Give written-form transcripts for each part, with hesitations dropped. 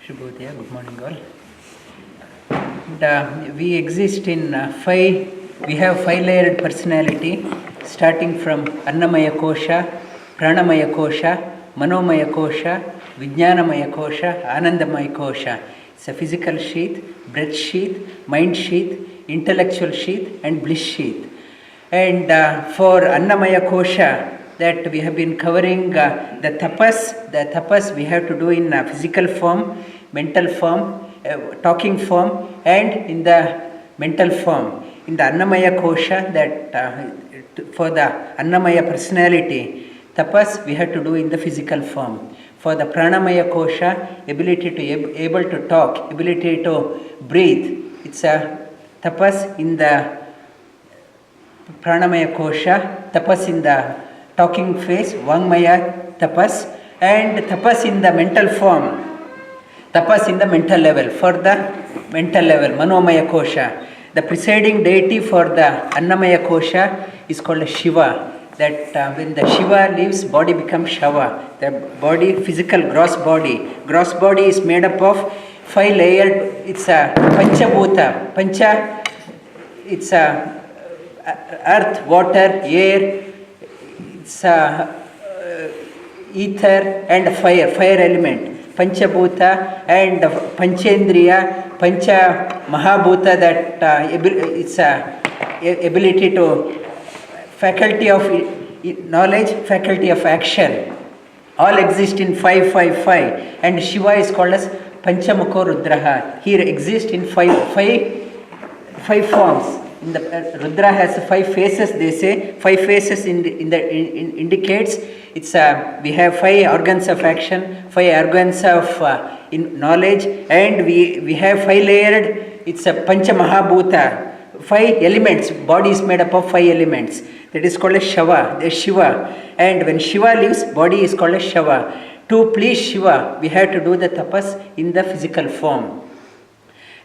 Shubhodaya, good morning all. We exist in we have 5-layered personality starting from Annamaya Kosha, Pranamaya Kosha, Manomaya Kosha, Vijnanamaya Kosha, Anandamaya Kosha. It's a physical sheath, breath sheath, mind sheath, intellectual sheath and bliss sheath. And for Annamaya Kosha, that we have been covering the tapas we have to do in physical form, mental form, talking form and in the mental form. In the Annamaya Kosha, that for the Annamaya personality, tapas we have to do in the physical form. For the Pranamaya Kosha, ability to able to talk, ability to breathe, it's a tapas in the Pranamaya Kosha, tapas in the talking phase, Vangmaya tapas, and tapas in the mental form, tapas in the mental level, for the mental level, Manomaya Kosha. The presiding deity for the Annamaya Kosha is called Shiva. That when the Shiva leaves, body becomes Shava. The body, physical gross body. Gross body is made up of 5 layered, it's a Panchabhuta. Pancha, it's a earth, water, air, it's ether and fire element. Panchabhuta and Panchendriya, Pancha Mahabhuta, that it's a ability to faculty of knowledge, faculty of action. All exist in 555 and Shiva is called as Panchamukho Rudraha. Here exists in five forms. In the Rudra has 5 faces, they say. 5 faces indicates it's we have 5 organs of action, 5 organs of in knowledge, and we have 5 layered. It's a Pancha Mahabhuta, 5 elements. Body is made up of 5 elements. That is called as Shava, the Shiva. And when Shiva leaves, body is called as Shava. To please Shiva, we have to do the tapas in the physical form.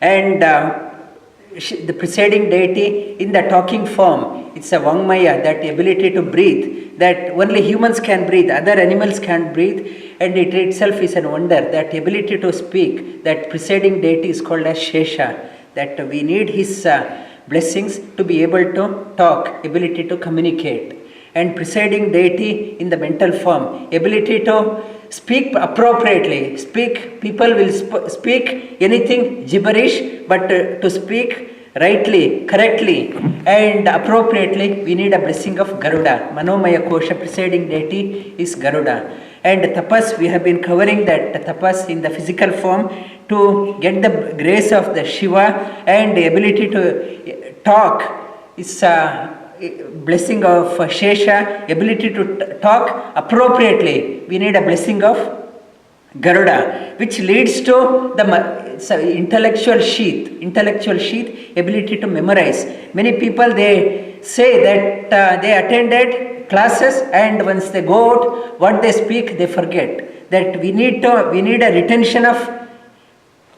And the presiding deity in the talking form, it's a Vangmaya, that ability to breathe, that only humans can breathe, other animals can't breathe, and it itself is a wonder. That ability to speak, that presiding deity is called as Shesha, that we need his blessings to be able to talk, ability to communicate. And presiding deity in the mental form, ability to speak appropriately. People will speak anything gibberish, but to speak rightly, correctly and appropriately, we need a blessing of Garuda. Manomaya Kosha, presiding deity is Garuda. And tapas, we have been covering that tapas in the physical form to get the grace of the Shiva, and the ability to talk is blessing of Shesha, ability to talk appropriately. We need a blessing of Garuda, which leads to the intellectual sheath, ability to memorize. Many people, they say that they attended classes, and once they go out, what they speak, they forget. That we need a retention of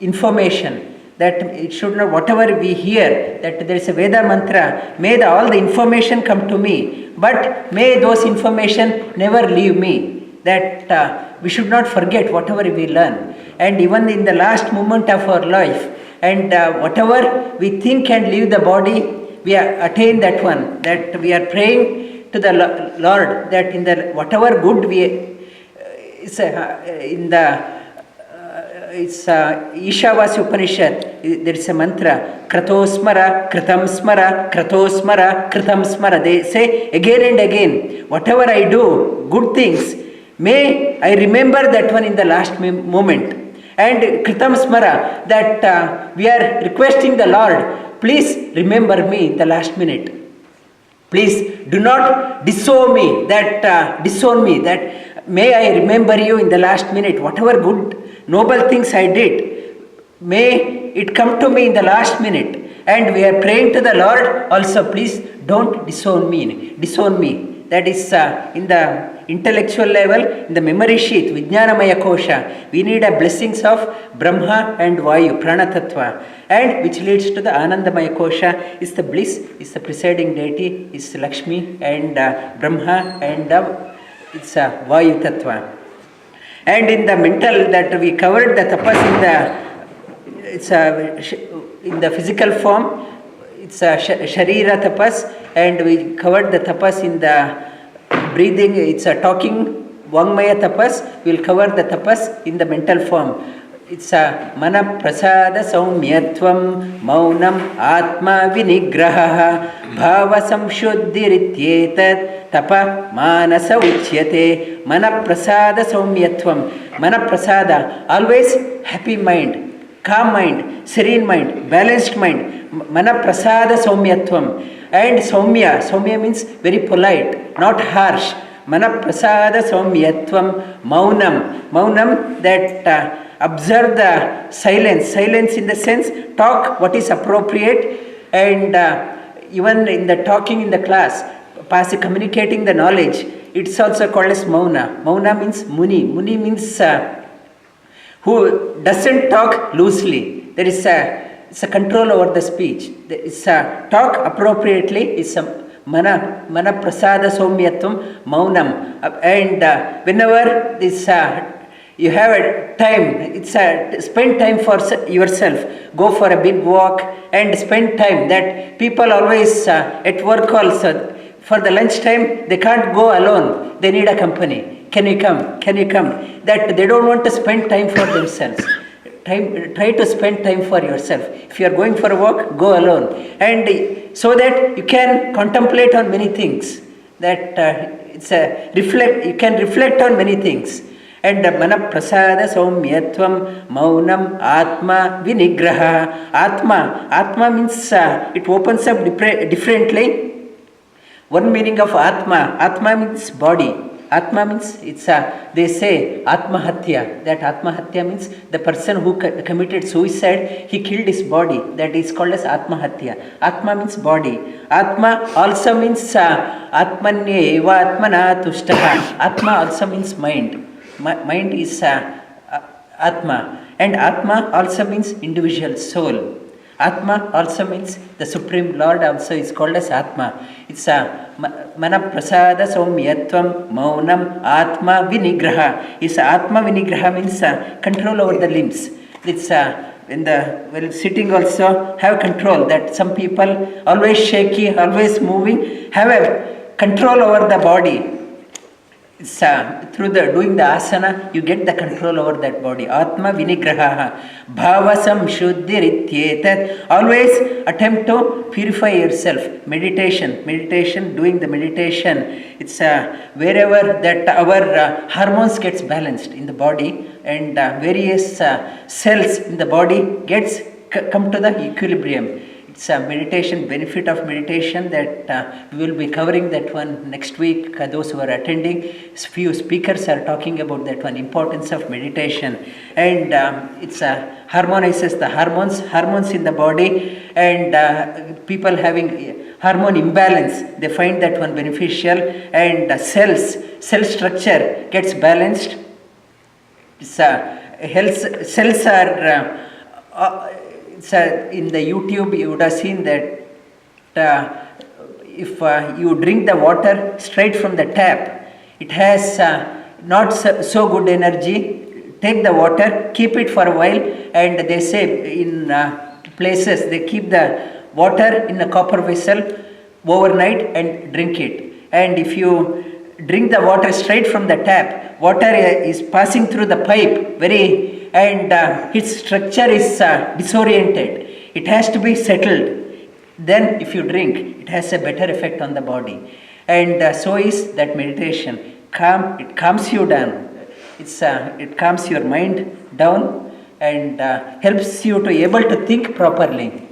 information. That it should not, whatever we hear, that there is a Veda mantra, may all the information come to me, but may those information never leave me. That we should not forget whatever we learn. And even in the last moment of our life, and whatever we think can leave the body, we attain that one. That we are praying to the Lord, that in the whatever good we in the it's Ishavasya Upanishad, there is a mantra, Kratosmara, Kratam Smara, Kratosmara, Kratam Smara. They say again and again, whatever I do, good things, may I remember that one in the last moment. And Kratam Smara, that we are requesting the Lord, please remember me in the last minute. Please do not disown me, that may I remember you in the last minute. Whatever good, noble things I did, may it come to me in the last minute. And we are praying to the Lord also, please don't disown me. That is in the intellectual level, in the memory sheath, Vijnanamaya Kosha, we need a blessings of Brahma and Vayu, Prana Tattva, and which leads to the Anandamaya Kosha is the bliss, is the presiding deity, is Lakshmi and Brahma, and it's Vayu Tattva. And in the mental, that we covered the tapas in the physical form, it's a sharira tapas, and we covered the tapas in the breathing, it's a talking Vangmaya tapas. We'll cover the tapas in the mental form. It's a mana prasada saumyatvam maunam atma vinigraha bhava samshuddhirityetat tapa manasa uchyate. Mana prasada saumyatvam. Mana prasada, always happy mind, calm mind, serene mind, balanced mind. Mana prasada saumyatvam. And saumya means very polite, not harsh. Mana prasada saumyatvam maunam, that observe the silence in the sense, talk what is appropriate, and even in the talking in the class, communicating the knowledge, it's also called as mauna. Mauna means muni means who doesn't talk loosely. There is it's a control over the speech. It's talk appropriately. It's a mana prasada saumyatvam maunam. And whenever this you have a time, it's spend time for yourself. Go for a big walk and spend time. That people always at work also, for the lunch time they can't go alone. They need a company. Can you come? That they don't want to spend time for themselves. Try to spend time for yourself. If you are going for a walk, go alone, and so that you can contemplate on many things. That you can reflect on many things. And mana prasada saumyatvam maunam atma vinigraha. Atma means it opens up differently. One meaning of atma means body. Atma means they say atmahatya. That atmahatya means the person who committed suicide, he killed his body. That is called as atmahatya. Atma means body. Atma also means atmanyeva atmana tushtaha. Atma also means mind. Mind is atma, and atma also means individual soul. Atma also means the Supreme Lord, also is called as atma. It's mana prasada saumyatvam maunam atma vinigraha. It's atma vinigraha means control over the limbs. It's while sitting also have control. That some people always shaky, always moving, have a control over the body. It's through doing the asana, you get the control over that body. Atma vinigraha bhavasam shuddhirityetat. Always attempt to purify yourself. Meditation, doing the meditation. It's wherever that our hormones gets balanced in the body, and various cells in the body come to the equilibrium. It's a meditation, benefit of meditation, that we will be covering that one next week. Those who are attending, few speakers are talking about that one, importance of meditation. And it's harmonizes the hormones in the body, and people having hormone imbalance, they find that one beneficial, and cell structure gets balanced. It's cells are in the YouTube, you would have seen that if you drink the water straight from the tap, it has not so good energy. Take the water, keep it for a while, and they say in places they keep the water in a copper vessel overnight and drink it. And if you drink the water straight from the tap, water is passing through the pipe and its structure is disoriented. It has to be settled. Then if you drink, it has a better effect on the body. And so is that meditation. It calms you down. It calms your mind down, and helps you to able to think properly.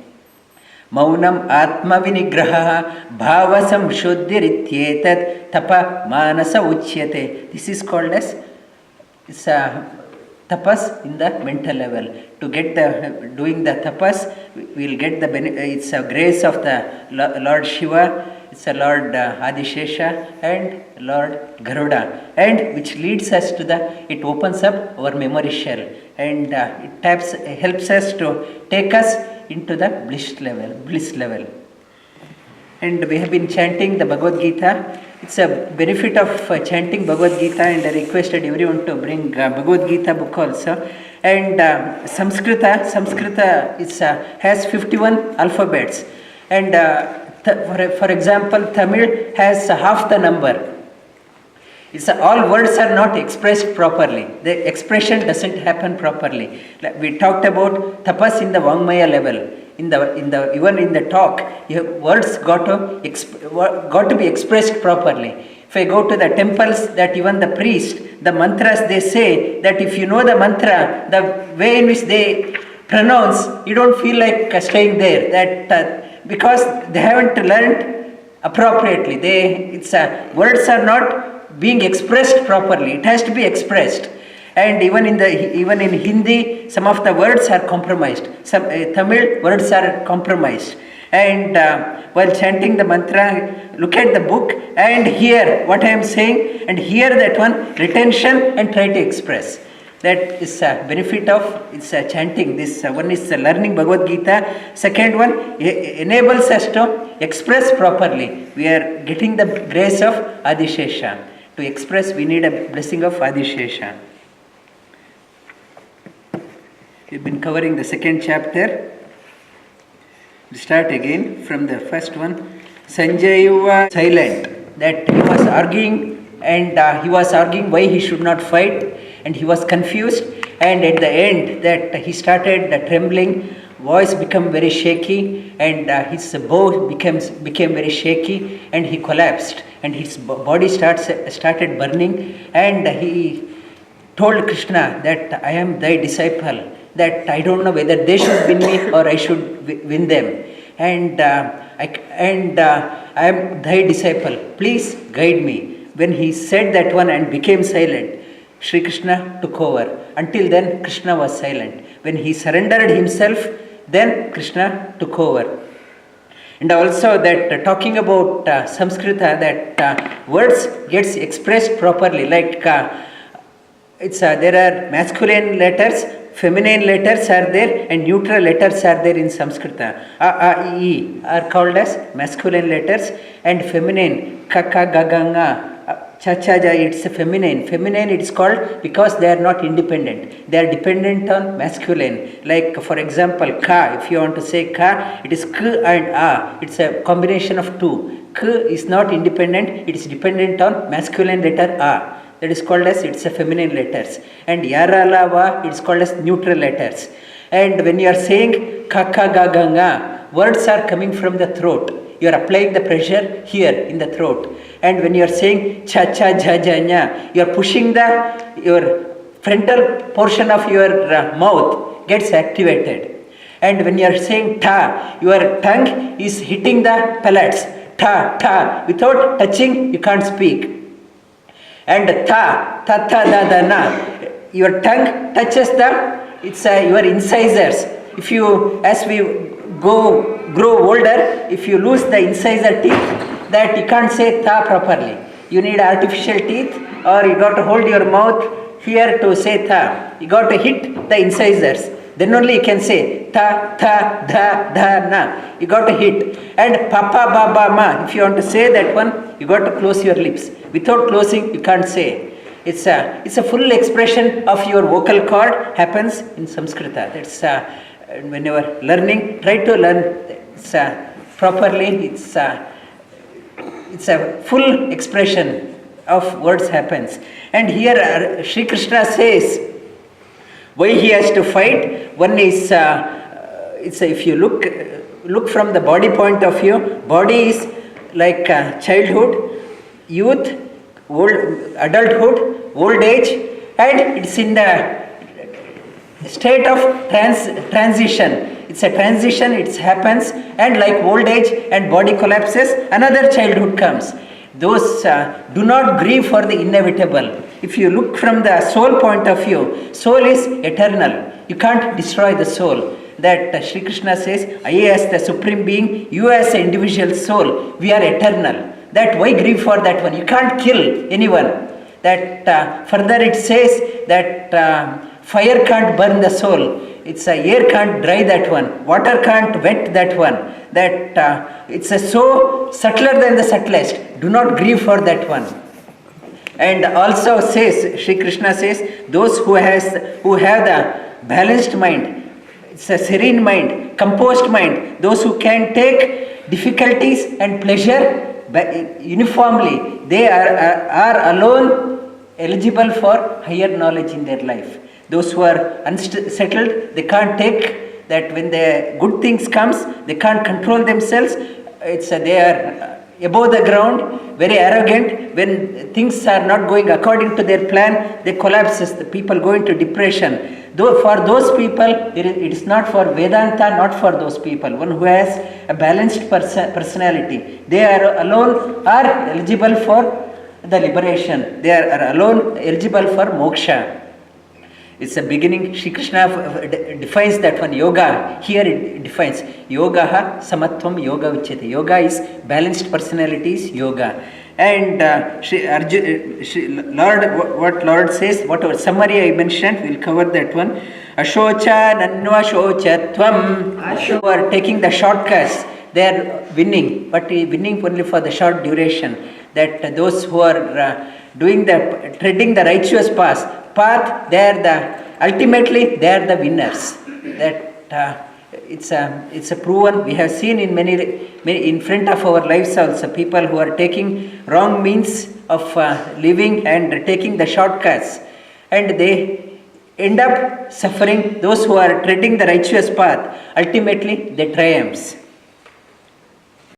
Maunam atma vinigraha bhavasam shuddhirityetat tapa manasa uchyate. This is called as tapas in the mental level. To get doing the tapas, we will get it's a grace of the Lord Shiva, it's a Lord Adishesha and Lord Garuda, and which leads us to it opens up our memory shell, and it helps us to take us into the bliss level. and we have been chanting the Bhagavad Gita. It's a benefit of chanting Bhagavad Gita, and I requested everyone to bring Bhagavad Gita book also. And Samskrita is, has 51 alphabets, and for example, Tamil has half the number. It's all words are not expressed properly. The expression doesn't happen properly. We talked about tapas in the Vangmaya level. In the even in the talk, words got to be expressed properly. If I go to the temples, that even the priest, the mantras they say, that if you know the mantra, the way in which they pronounce, you don't feel like staying there. That because they haven't learned appropriately. Words are not being expressed properly. It has to be expressed. And even in Hindi, some of the words are compromised. Some Tamil words are compromised. And while chanting the mantra, look at the book and hear what I am saying, and hear that one retention and try to express. That is a benefit of chanting. This one is learning Bhagavad Gita. Second one enables us to express properly. We are getting the grace of Adishesha. To express, we need a blessing of Adishesha. We've been covering the second chapter. We start again from the first one. Sanjay was silent, that he was arguing, and he was arguing why he should not fight, and he was confused, and at the end that he started trembling, voice became very shaky, and his bow became very shaky, and he collapsed, and his body started burning, and he told Krishna that I am thy disciple, that I don't know whether they should win me or I should win them, and I am thy disciple, please guide me. When he said that one and became silent, Sri Krishna took over. Until then, Krishna was silent. When he surrendered himself, then Krishna took over. And also that talking about Samskrita, that words gets expressed properly, like there are masculine letters, feminine letters are there, and neutral letters are there in Samskrita. A, I, E are called as masculine letters, and feminine, ka, ka, ga, ga, nga, cha, cha, ja, it's a feminine. Feminine it is called because they are not independent. They are dependent on masculine. Like for example, ka, if you want to say ka, it is k and a. It's a combination of two. K is not independent, it is dependent on masculine letter a. That is called as, it's a feminine letters. And yara, la, va, it's called as neutral letters. And when you are saying ka, ka, ga, ga, nga, words are coming from the throat. You are applying the pressure here in the throat. And when you are saying cha, cha, ja, ja, nya, you are pushing your frontal portion of your mouth gets activated. And when you are saying ta, your tongue is hitting the palates. Ta, ta, without touching, you can't speak. And ta, ta, ta, da, da, na, your tongue touches your incisors. If you, as we grow older, if you lose the incisor teeth, that you can't say ta properly. You need artificial teeth, or you got to hold your mouth here to say ta. You got to hit the incisors. Then only you can say ta, ta, da, da, na. You got to hit. And papa, baba, ma. If you want to say that one, you got to close your lips. Without closing, you can't say. It's a full expression of your vocal cord happens in Samskrita. That's when you are learning, try to learn properly. It's a full expression of words happens. And here Sri Krishna says why he has to fight. One is if you look from the body point of view, body is like childhood, youth, adulthood, old age, and it's in the state of transition. It's a transition, it happens, and like old age and body collapses, another childhood comes. Those do not grieve for the inevitable. If you look from the soul point of view, soul is eternal. You can't destroy the soul. That Sri Krishna says, I as the Supreme Being, you as an individual soul, we are eternal. That why grieve for that one? You can't kill anyone. That further it says that Fire can't burn the soul. It's a air can't dry that one. Water can't wet that one. That it's a so subtler than the subtlest. Do not grieve for that one. And also says, Sri Krishna says, those who have the balanced mind, it's a serene mind, composed mind, those who can take difficulties and pleasure uniformly, they are alone eligible for higher knowledge in their life. Those who are unsettled, they can't take that when the good things comes, they can't control themselves. They are above the ground, very arrogant. When things are not going according to their plan, they collapses. The people go into depression. Though for those people, it is not for Vedanta, not for those people. One who has a balanced personality, they are alone are eligible for the liberation. They are alone eligible for moksha. It's a beginning. Shri Krishna defines that one. Yoga, here it defines yoga samatvam yoga uchyate. Yoga is balanced personalities, yoga. And what Lord says, whatever summary I mentioned, we'll cover that one. Ashocha nanvashochatvam. Who are taking the shortcuts, they are winning, but winning only for the short duration. That those who are treading the righteous path, they are ultimately they are the winners. That it's a proven. We have seen in many in front of our lives also people who are taking wrong means of living and taking the shortcuts, and they end up suffering. Those who are treading the righteous path, ultimately they triumphs.